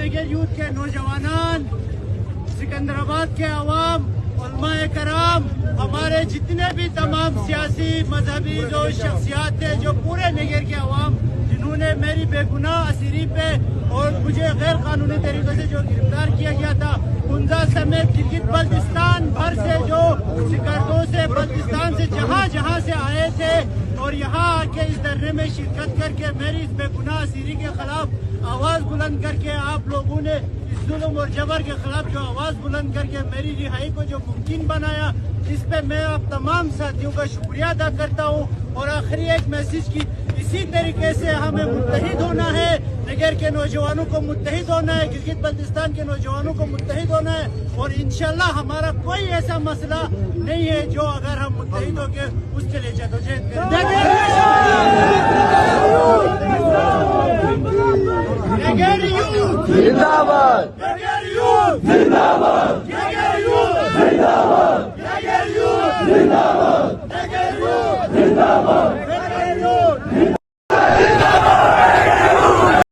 Nagar youth کے نوجوانان، سکندرآباد کے عوام، علماء کرام، ہمارے جتنے بھی تمام سیاسی مذہبی جو شخصیات تھے، جو پورے نگر کے عوام جنہوں نے میری بے گناہ اسیری پہ اور مجھے غیر قانونی طریقے سے جو گرفتار کیا گیا تھا، کنزا سمیت گلگت بلتستان بھر سے جو سکردوں سے بلتستان سے جہاں جہاں سے آئے تھے اور یہاں آ کے اس دھرنے میں شرکت کر کے میری اس بے گناہ اسیری کے خلاف آواز بلند کر کے آپ لوگوں نے اس ظلم اور جبر کے خلاف جو آواز بلند کر کے میری رہائی کو جو ممکن بنایا، اس پہ میں آپ تمام ساتھیوں کا شکریہ ادا کرتا ہوں۔ اور آخری ایک میسج کی، اسی طریقے سے ہمیں متحد ہونا ہے، نگر کے نوجوانوں کو متحد ہونا ہے، گلگت بلتستان کے نوجوانوں کو متحد ہونا ہے، اور انشاءاللہ ہمارا کوئی ایسا مسئلہ نہیں ہے جو اگر ہم متحد ہو کے اس کے لیے جدوجہد کریں۔ نگر یوتھ زندہ باد، نگر یوتھ زندہ باد، نگر یوتھ زندہ باد، نگر یوتھ زندہ باد، نگر یوتھ زندہ باد۔